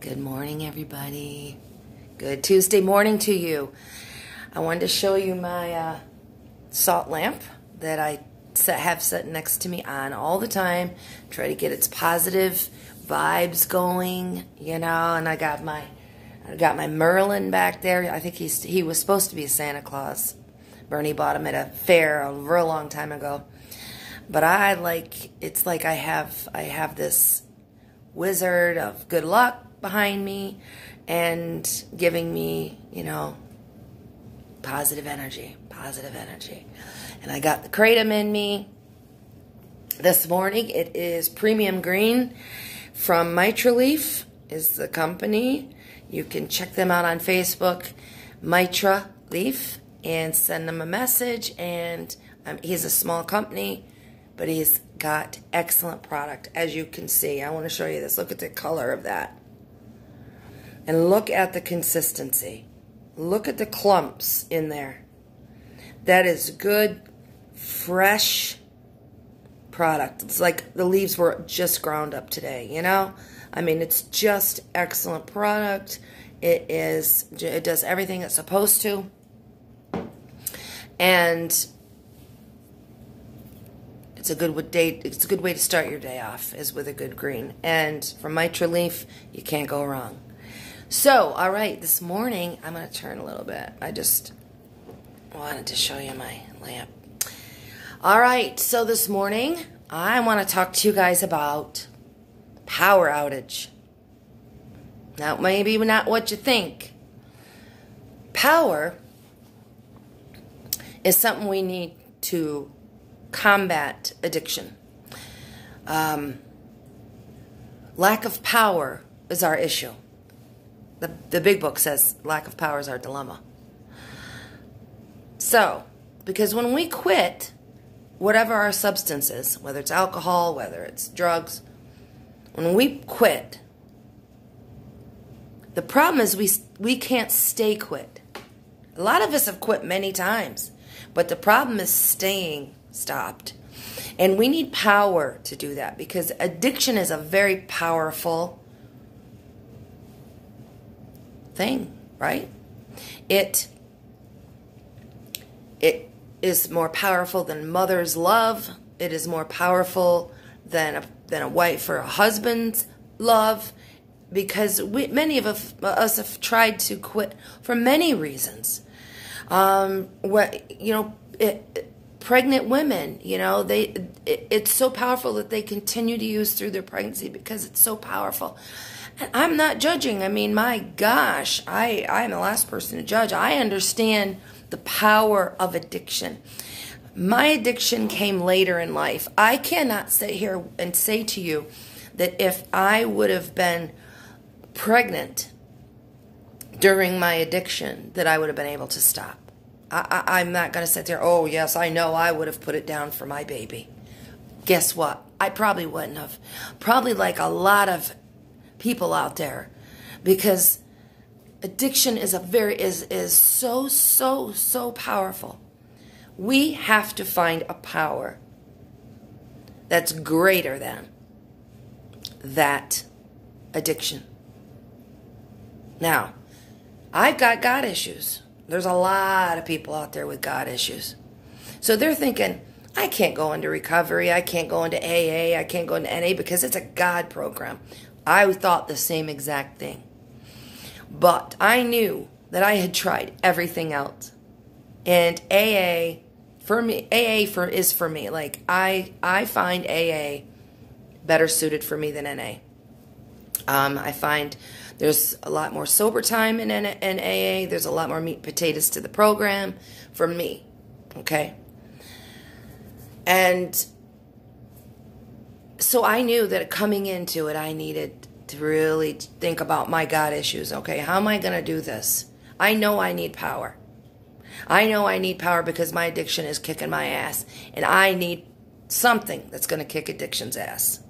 Good morning, everybody. Good Tuesday morning to you. I wanted to show you my salt lamp that I have set next to me on all the time. Try to get its positive vibes going, you know. And I got my Merlin back there. I think he was supposed to be a Santa Claus. Bernie bought him at a fair a real long time ago. But it's like I have this wizard of good luck behind me and giving me, you know, positive energy. And I got the kratom in me this morning. It is premium green from Mitra Leaf is the company. You can check them out on Facebook, Mitra Leaf, and send them a message. And he's a small company, but he's got excellent product, as you can see. I want to show you this. Look at the color of that. And look at the consistency. Look at the clumps in there. That is good, fresh product. It's like the leaves were just ground up today, you know? I mean, it's just excellent product. It does everything it's supposed to. And it's a good way to start your day off, is with a good green. And from Mitra Leaf, you can't go wrong. So, all right, this morning, I'm going to turn a little bit. I just wanted to show you my lamp. All right, so this morning, I want to talk to you guys about power outage. Now, maybe not what you think. Power is something we need to combat addiction. Lack of power is our issue. The big book says lack of power is our dilemma. So, because when we quit whatever our substance is, whether it's alcohol, whether it's drugs, when we quit, the problem is we can't stay quit. A lot of us have quit many times, but the problem is staying stopped. And we need power to do that, because addiction is a very powerful thing, right? It is more powerful than mother's love. It is more powerful than a wife or a husband's love, because many of us have tried to quit for many reasons. Pregnant women, you know, it's so powerful that they continue to use through their pregnancy because it's so powerful. And I'm not judging. I mean, my gosh, I'm the last person to judge. I understand the power of addiction. My addiction came later in life. I cannot sit here and say to you that if I would have been pregnant during my addiction, that I would have been able to stop. I'm not going to sit there, oh, yes, I know I would have put it down for my baby. Guess what? I probably wouldn't have. Probably like a lot of people out there, because addiction is so powerful. We have to find a power that's greater than that addiction. Now, I've got God issues. There's a lot of people out there with God issues. So they're thinking, I can't go into recovery, I can't go into AA, I can't go into NA because it's a God program. I thought the same exact thing. But I knew that I had tried everything else. And AA, for me, is for me. Like, I find AA better suited for me than NA. I find there's a lot more sober time in AA. There's a lot more meat and potatoes to the program for me. Okay? And so I knew that coming into it, I needed to really think about my God issues. Okay, how am I going to do this? I know I need power. I know I need power because my addiction is kicking my ass. And I need something that's going to kick addiction's ass.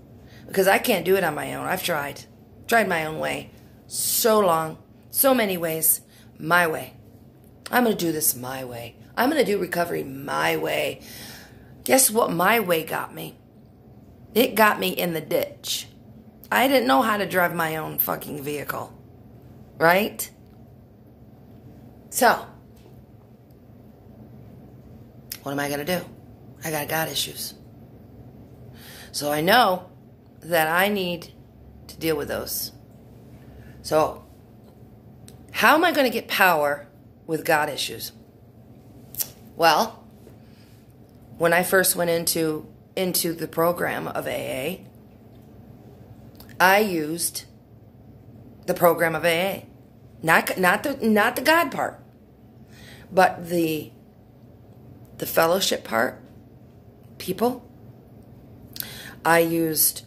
Because I can't do it on my own. I've tried. Tried my own way. So long. So many ways. My way. I'm going to do this my way. I'm going to do recovery my way. Guess what my way got me? It got me in the ditch. I didn't know how to drive my own fucking vehicle. Right? So, what am I going to do? I got God issues. So I know that I need to deal with those. So, how am I going to get power with God issues? Well, when I first went into the program of AA, I used the program of AA. Not the God part, but the fellowship part, people. I used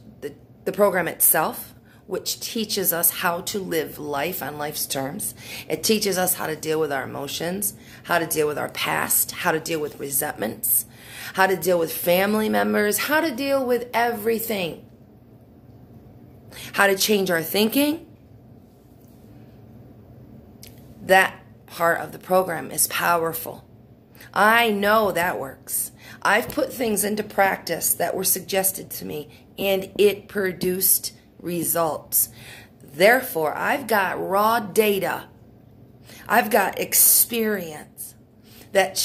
the program itself, which teaches us how to live life on life's terms. It teaches us how to deal with our emotions, how to deal with our past, how to deal with resentments, how to deal with family members, how to deal with everything, how to change our thinking. That part of the program is powerful. I know that works. I've put things into practice that were suggested to me, and it produced results. Therefore, I've got raw data. I've got experience that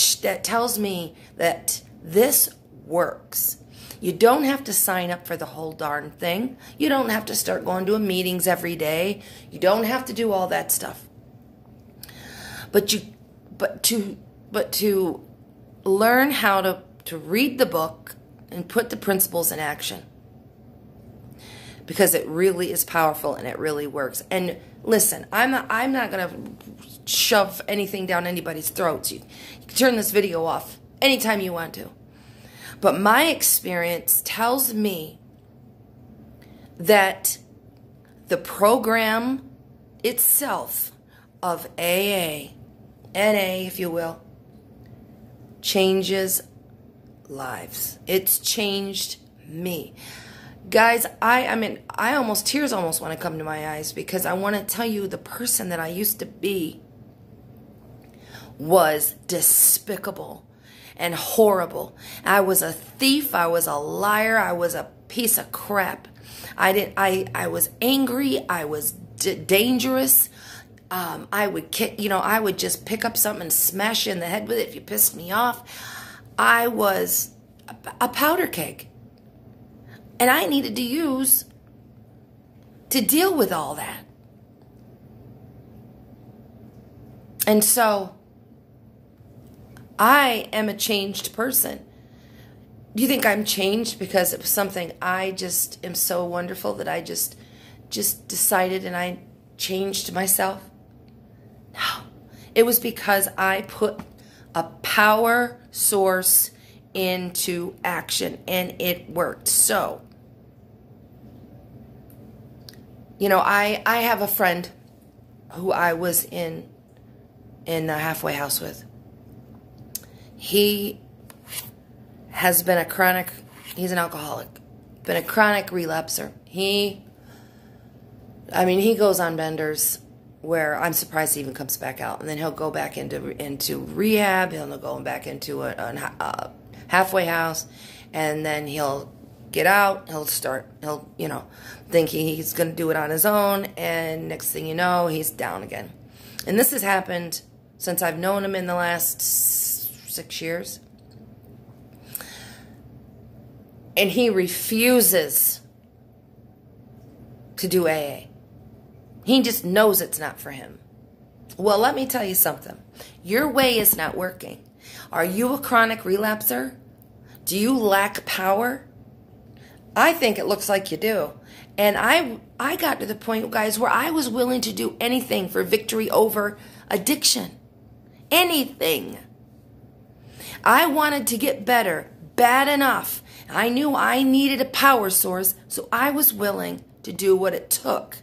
tells me that this works. You don't have to sign up for the whole darn thing. You don't have to start going to meetings every day. You don't have to do all that stuff. But to learn how to read the book and put the principles in action. Because it really is powerful and it really works. And listen, I'm not going to shove anything down anybody's throats. You can turn this video off anytime you want to. But my experience tells me that the program itself of AA, NA if you will, changes lives. It's changed me. Guys, tears almost want to come to my eyes because I want to tell you the person that I used to be was despicable and horrible. I was a thief. I was a liar. I was a piece of crap. I was angry. I was dangerous. I would just pick up something and smash you in the head with it if you pissed me off. I was a powder keg. And I needed to deal with all that. And so, I am a changed person. Do you think I'm changed because it was something I just am so wonderful that I just decided and I changed myself? No. It was because I put a power source into action and it worked. So, I have a friend who I was in a halfway house with. He has been he's an alcoholic, been a chronic relapser. He goes on benders where I'm surprised he even comes back out. And then he'll go back into rehab. He'll go back into a halfway house. And then he'll get out. He'll think he's going to do it on his own. And next thing you know, he's down again. And this has happened since I've known him in the last 6 years. And he refuses to do AA. He just knows it's not for him. Well, let me tell you something. Your way is not working. Are you a chronic relapser? Do you lack power? I think it looks like you do. And I got to the point, guys, where I was willing to do anything for victory over addiction. Anything. I wanted to get better, bad enough. I knew I needed a power source, so I was willing to do what it took.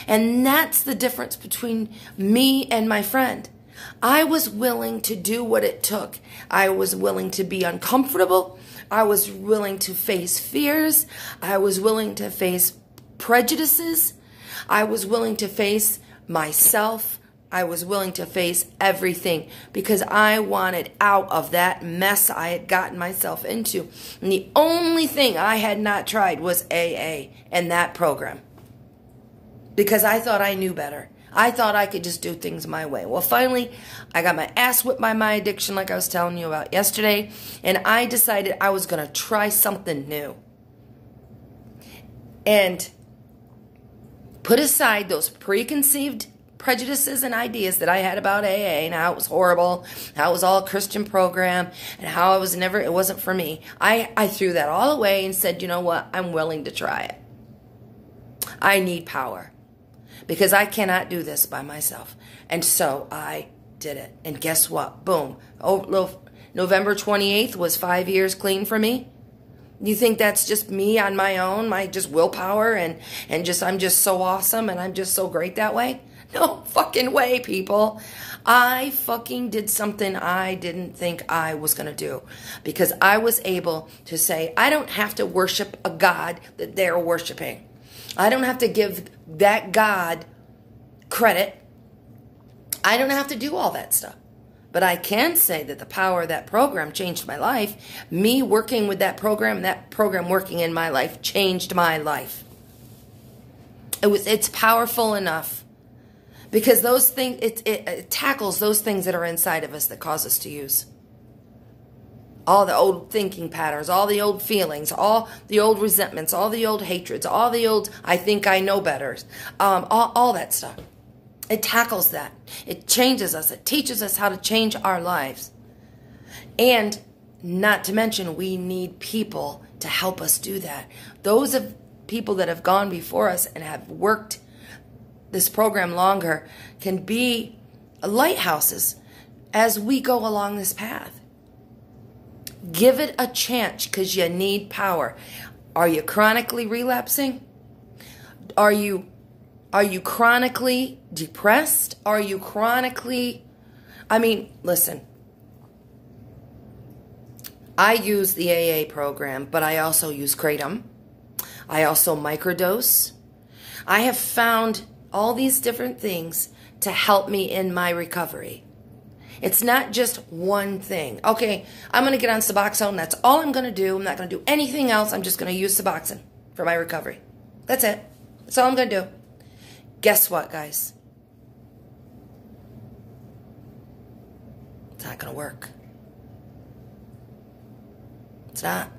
And that's the difference between me and my friend. I was willing to do what it took. I was willing to be uncomfortable. I was willing to face fears. I was willing to face prejudices. I was willing to face myself. I was willing to face everything because I wanted out of that mess I had gotten myself into. And the only thing I had not tried was AA and that program. because I thought I knew better. I thought I could just do things my way. Well, finally, I got my ass whipped by my addiction like I was telling you about yesterday, and I decided I was going to try something new. And put aside those preconceived prejudices and ideas that I had about AA and how it was horrible, how it was all a Christian program, and how it wasn't for me. I threw that all away and said, you know what? I'm willing to try it. I need power because I cannot do this by myself. And so I did it. And guess what? Boom. Oh, November 28th was 5 years clean for me. You think that's just me on my own, my just willpower, and just I'm just so awesome and I'm just so great that way? No fucking way, people. I fucking did something I didn't think I was going to do, because I was able to say, I don't have to worship a God that they're worshiping. I don't have to give that God credit. I don't have to do all that stuff. But I can say that the power of that program changed my life. Me working with that program working in my life changed my life. It's powerful enough because those things, it tackles those things that are inside of us that cause us to use. All the old thinking patterns, all the old feelings, all the old resentments, all the old hatreds, all the old I think I know better, all that stuff. It tackles that. It changes us. It teaches us how to change our lives. And not to mention, we need people to help us do that. Those of people that have gone before us and have worked this program longer can be lighthouses as we go along this path. Give it a chance because you need power. Are you chronically relapsing? Are you chronically depressed? Are you chronically... listen. I use the AA program, but I also use Kratom. I also microdose. I have found all these different things to help me in my recovery. It's not just one thing. Okay, I'm going to get on Suboxone. That's all I'm going to do. I'm not going to do anything else. I'm just going to use Suboxone for my recovery. That's it. That's all I'm going to do. Guess what, guys? It's not going to work. It's not.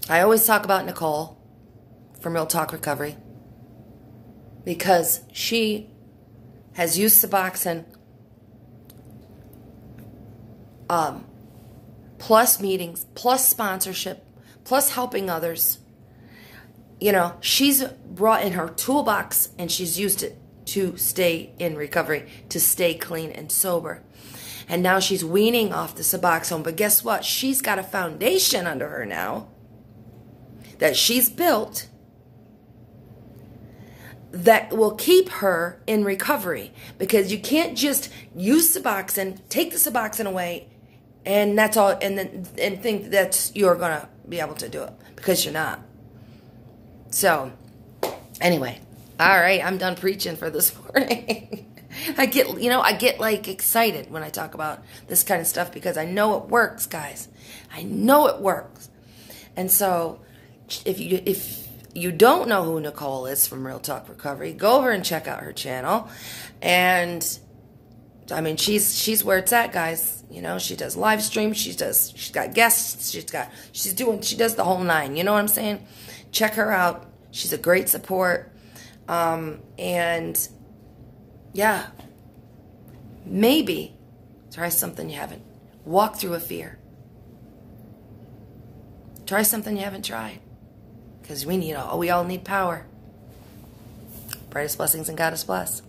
I always talk about Nicole from Real Talk Recovery because she has used Suboxone plus meetings, plus sponsorship, plus helping others. You know, she's brought in her toolbox and she's used it to stay in recovery, to stay clean and sober. And now she's weaning off the Suboxone. But guess what? She's got a foundation under her now that she's built that will keep her in recovery. Because you can't just use Suboxone, take the Suboxone away, and that's all, and think that's you're gonna be able to do it, because you're not. So, anyway, all right, I'm done preaching for this morning. I get like excited when I talk about this kind of stuff because I know it works, guys. I know it works. And so, if you don't know who Nicole is from Real Talk Recovery, go over and check out her channel. And I mean, she's where it's at, guys. You know, she does live streams, she's got guests, she does the whole nine. You know what I'm saying? Check her out. She's a great support. And yeah, maybe try something you haven't. Walk through a fear. Try something you haven't tried. Because we all need power. Brightest blessings and God is blessed.